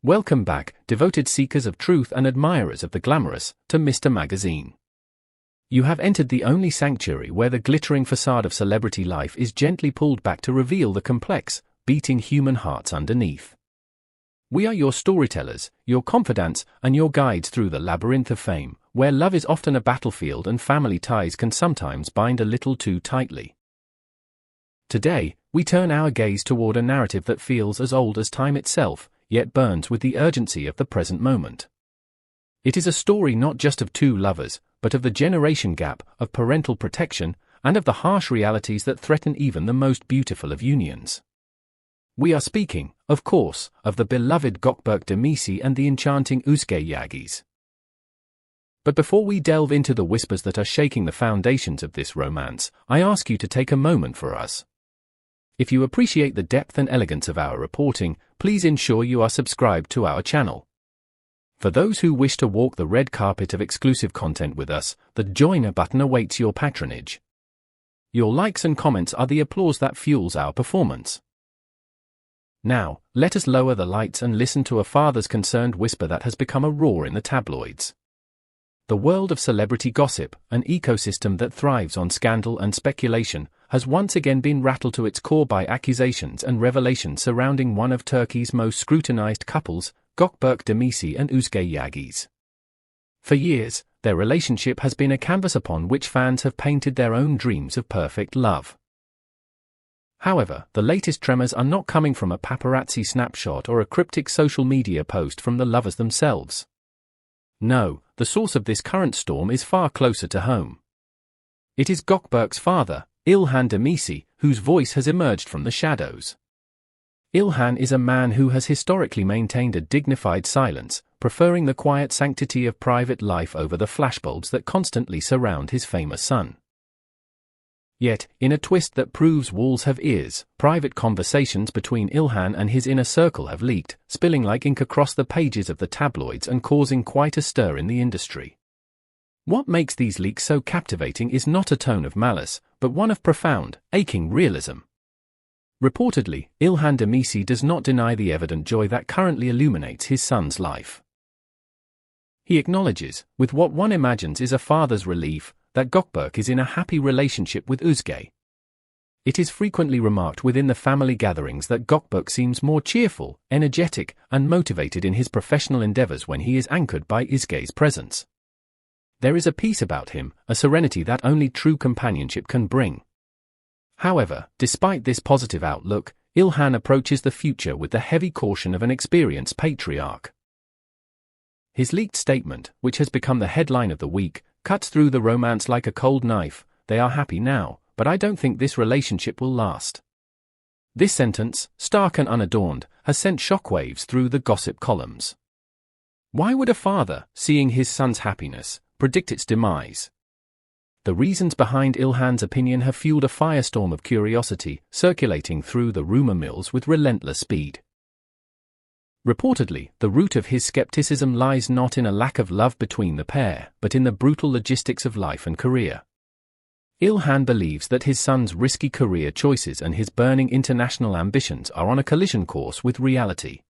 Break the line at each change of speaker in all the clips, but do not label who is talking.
Welcome back, devoted seekers of truth and admirers of the glamorous, to Mr. Magazine. You have entered the only sanctuary where the glittering facade of celebrity life is gently pulled back to reveal the complex, beating human hearts underneath. We are your storytellers, your confidants, and your guides through the labyrinth of fame, where love is often a battlefield and family ties can sometimes bind a little too tightly. Today, we turn our gaze toward a narrative that feels as old as time itself, yet burns with the urgency of the present moment. It is a story not just of two lovers, but of the generation gap, of parental protection, and of the harsh realities that threaten even the most beautiful of unions. We are speaking, of course, of the beloved Gökberk Demirci and the enchanting Özge Yağız. But before we delve into the whispers that are shaking the foundations of this romance, I ask you to take a moment for us. If you appreciate the depth and elegance of our reporting, please ensure you are subscribed to our channel. For those who wish to walk the red carpet of exclusive content with us, the Join button awaits your patronage. Your likes and comments are the applause that fuels our performance. Now, let us lower the lights and listen to a father's concerned whisper that has become a roar in the tabloids. The world of celebrity gossip, an ecosystem that thrives on scandal and speculation, has once again been rattled to its core by accusations and revelations surrounding one of Turkey's most scrutinized couples, Gökberk Demirci and Özge Yağız. For years, their relationship has been a canvas upon which fans have painted their own dreams of perfect love. However, the latest tremors are not coming from a paparazzi snapshot or a cryptic social media post from the lovers themselves. No, the source of this current storm is far closer to home. It is Gökberk's father, İlhan Demirci, whose voice has emerged from the shadows. İlhan is a man who has historically maintained a dignified silence, preferring the quiet sanctity of private life over the flashbulbs that constantly surround his famous son. Yet, in a twist that proves walls have ears, private conversations between İlhan and his inner circle have leaked, spilling like ink across the pages of the tabloids and causing quite a stir in the industry. What makes these leaks so captivating is not a tone of malice, but one of profound, aching realism. Reportedly, İlhan Demirci does not deny the evident joy that currently illuminates his son's life. He acknowledges, with what one imagines is a father's relief, that Gökberk is in a happy relationship with Özge. It is frequently remarked within the family gatherings that Gökberk seems more cheerful, energetic, and motivated in his professional endeavors when he is anchored by Özge's presence. There is a peace about him, a serenity that only true companionship can bring. However, despite this positive outlook, İlhan approaches the future with the heavy caution of an experienced patriarch. His leaked statement, which has become the headline of the week, cuts through the romance like a cold knife. They are happy now, but I don't think this relationship will last. This sentence, stark and unadorned, has sent shockwaves through the gossip columns. Why would a father, seeing his son's happiness, predict its demise? The reasons behind İlhan's opinion have fueled a firestorm of curiosity, circulating through the rumor mills with relentless speed. Reportedly, the root of his skepticism lies not in a lack of love between the pair, but in the brutal logistics of life and career. İlhan believes that his son's risky career choices and his burning international ambitions are on a collision course with reality.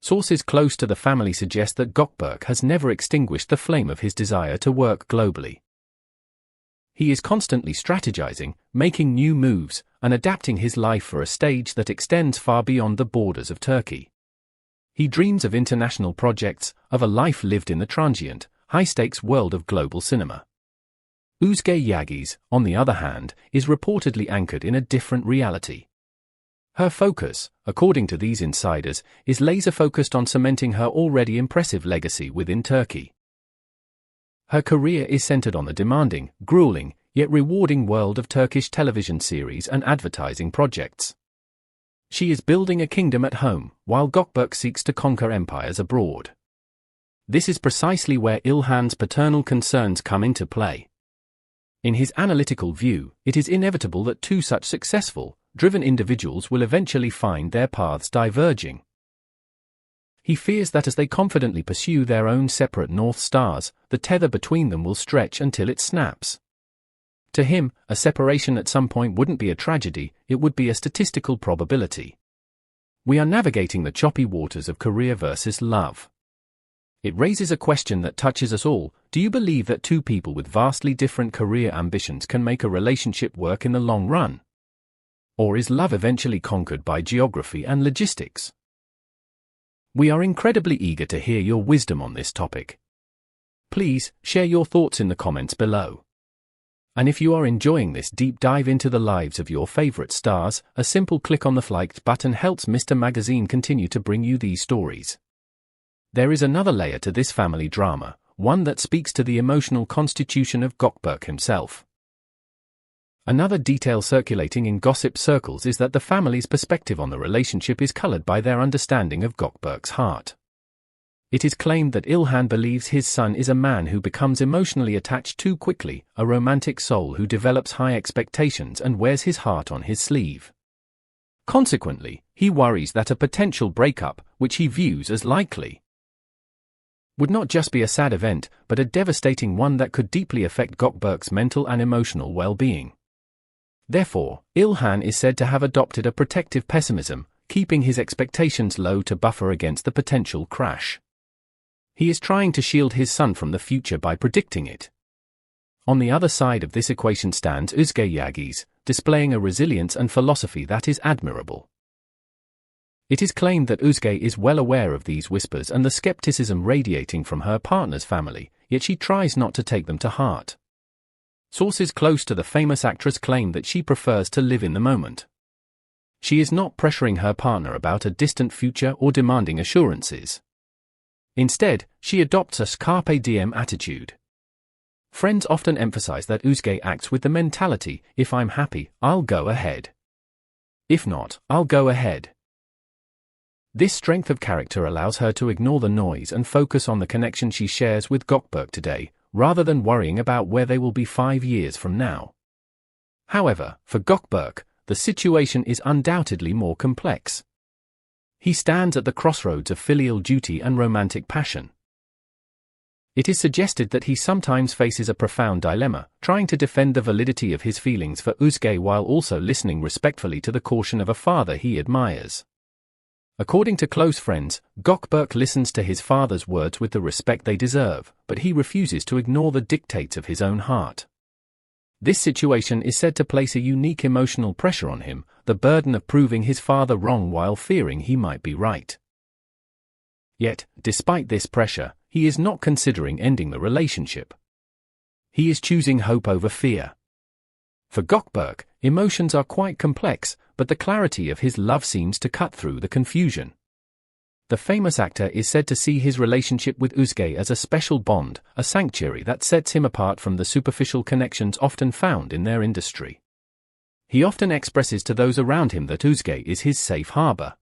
Sources close to the family suggest that Gökberk has never extinguished the flame of his desire to work globally. He is constantly strategizing, making new moves, and adapting his life for a stage that extends far beyond the borders of Turkey. He dreams of international projects, of a life lived in the transient, high-stakes world of global cinema. Özge Yağız, on the other hand, is reportedly anchored in a different reality. Her focus, according to these insiders, is laser-focused on cementing her already impressive legacy within Turkey. Her career is centered on the demanding, grueling, yet rewarding world of Turkish television series and advertising projects. She is building a kingdom at home, while Gökberk seeks to conquer empires abroad. This is precisely where İlhan's paternal concerns come into play. In his analytical view, it is inevitable that two such successful, driven individuals will eventually find their paths diverging. He fears that as they confidently pursue their own separate North Stars, the tether between them will stretch until it snaps. To him, a separation at some point wouldn't be a tragedy, it would be a statistical probability. We are navigating the choppy waters of career versus love. It raises a question that touches us all. Do you believe that two people with vastly different career ambitions can make a relationship work in the long run? Or is love eventually conquered by geography and logistics? We are incredibly eager to hear your wisdom on this topic. Please share your thoughts in the comments below. And if you are enjoying this deep dive into the lives of your favorite stars, a simple click on the like button helps Mr. Magazine continue to bring you these stories. There is another layer to this family drama, one that speaks to the emotional constitution of Gökberk himself. Another detail circulating in gossip circles is that the family's perspective on the relationship is colored by their understanding of Gökberk's heart. It is claimed that İlhan believes his son is a man who becomes emotionally attached too quickly, a romantic soul who develops high expectations and wears his heart on his sleeve. Consequently, he worries that a potential breakup, which he views as likely, would not just be a sad event, but a devastating one that could deeply affect Gökberk's mental and emotional well-being. Therefore, İlhan is said to have adopted a protective pessimism, keeping his expectations low to buffer against the potential crash. He is trying to shield his son from the future by predicting it. On the other side of this equation stands Özge Yağız, displaying a resilience and philosophy that is admirable. It is claimed that Özge is well aware of these whispers and the skepticism radiating from her partner's family, yet she tries not to take them to heart. Sources close to the famous actress claim that she prefers to live in the moment. She is not pressuring her partner about a distant future or demanding assurances. Instead, she adopts a carpe diem attitude. Friends often emphasize that Özge acts with the mentality, if I'm happy, I'll go ahead. If not, I'll go ahead. This strength of character allows her to ignore the noise and focus on the connection she shares with Gökberk today, rather than worrying about where they will be 5 years from now. However, for Gökberk, the situation is undoubtedly more complex. He stands at the crossroads of filial duty and romantic passion. It is suggested that he sometimes faces a profound dilemma, trying to defend the validity of his feelings for Özge while also listening respectfully to the caution of a father he admires. According to close friends, Gökberk listens to his father's words with the respect they deserve, but he refuses to ignore the dictates of his own heart. This situation is said to place a unique emotional pressure on him, the burden of proving his father wrong while fearing he might be right. Yet, despite this pressure, he is not considering ending the relationship. He is choosing hope over fear. For Gökberk, emotions are quite complex, but the clarity of his love seems to cut through the confusion. The famous actor is said to see his relationship with Özge as a special bond, a sanctuary that sets him apart from the superficial connections often found in their industry. He often expresses to those around him that Özge is his safe harbor.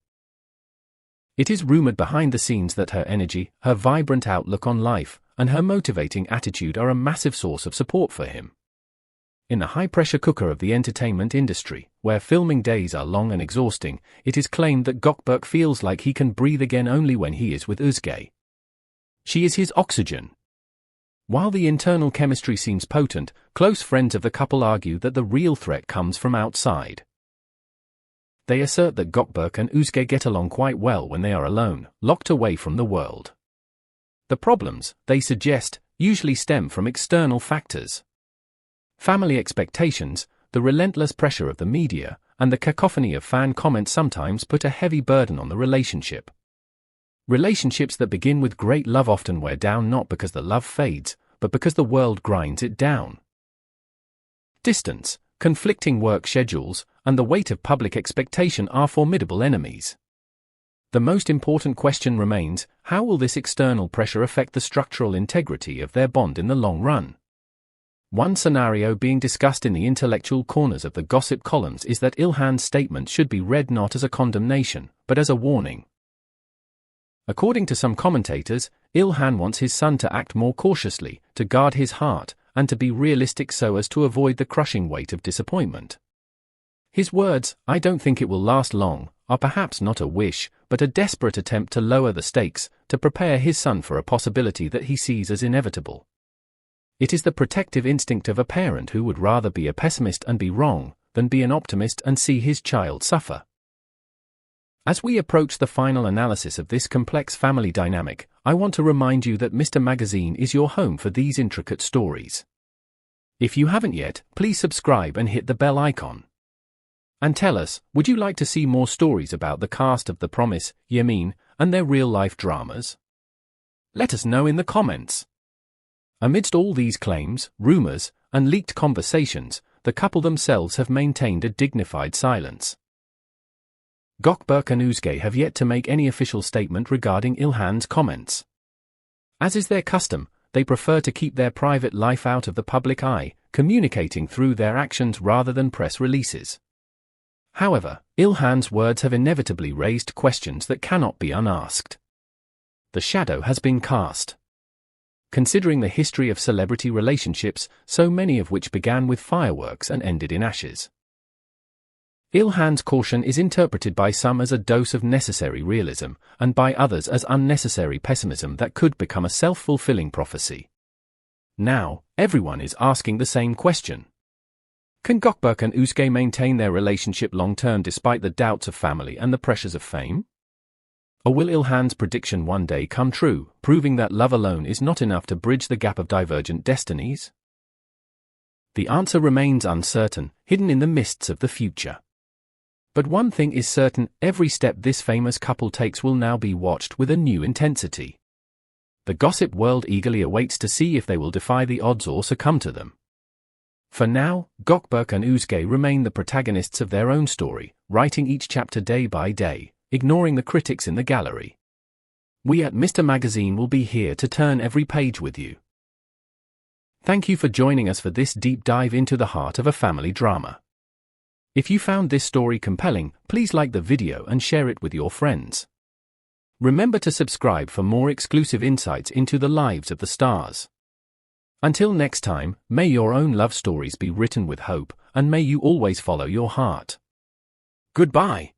It is rumored behind the scenes that her energy, her vibrant outlook on life, and her motivating attitude are a massive source of support for him. In the high-pressure cooker of the entertainment industry, where filming days are long and exhausting, it is claimed that Gökberk feels like he can breathe again only when he is with Özge. She is his oxygen. While the internal chemistry seems potent, close friends of the couple argue that the real threat comes from outside. They assert that Gökberk and Özge get along quite well when they are alone, locked away from the world. The problems, they suggest, usually stem from external factors. Family expectations, the relentless pressure of the media, and the cacophony of fan comments sometimes put a heavy burden on the relationship. Relationships that begin with great love often wear down not because the love fades, but because the world grinds it down. Distance, conflicting work schedules, and the weight of public expectation are formidable enemies. The most important question remains, how will this external pressure affect the structural integrity of their bond in the long run? One scenario being discussed in the intellectual corners of the gossip columns is that İlhan's statement should be read not as a condemnation, but as a warning. According to some commentators, İlhan wants his son to act more cautiously, to guard his heart, and to be realistic so as to avoid the crushing weight of disappointment. His words, "I don't think it will last long," are perhaps not a wish, but a desperate attempt to lower the stakes, to prepare his son for a possibility that he sees as inevitable. It is the protective instinct of a parent who would rather be a pessimist and be wrong, than be an optimist and see his child suffer. As we approach the final analysis of this complex family dynamic, I want to remind you that Mr. Magazine is your home for these intricate stories. If you haven't yet, please subscribe and hit the bell icon. And tell us, would you like to see more stories about the cast of The Promise, Yamin, and their real-life dramas? Let us know in the comments. Amidst all these claims, rumors, and leaked conversations, the couple themselves have maintained a dignified silence. Gökberk and Özge have yet to make any official statement regarding İlhan's comments. As is their custom, they prefer to keep their private life out of the public eye, communicating through their actions rather than press releases. However, İlhan's words have inevitably raised questions that cannot be unasked. The shadow has been cast. Considering the history of celebrity relationships, so many of which began with fireworks and ended in ashes. İlhan's caution is interpreted by some as a dose of necessary realism, and by others as unnecessary pessimism that could become a self-fulfilling prophecy. Now, everyone is asking the same question. Can Gökberk and Özge maintain their relationship long-term despite the doubts of family and the pressures of fame? Or will İlhan's prediction one day come true, proving that love alone is not enough to bridge the gap of divergent destinies? The answer remains uncertain, hidden in the mists of the future. But one thing is certain, every step this famous couple takes will now be watched with a new intensity. The gossip world eagerly awaits to see if they will defy the odds or succumb to them. For now, Gökberk and Özge remain the protagonists of their own story, writing each chapter day by day, ignoring the critics in the gallery. We at Mr. Magazine will be here to turn every page with you. Thank you for joining us for this deep dive into the heart of a family drama. If you found this story compelling, please like the video and share it with your friends. Remember to subscribe for more exclusive insights into the lives of the stars. Until next time, may your own love stories be written with hope, and may you always follow your heart. Goodbye.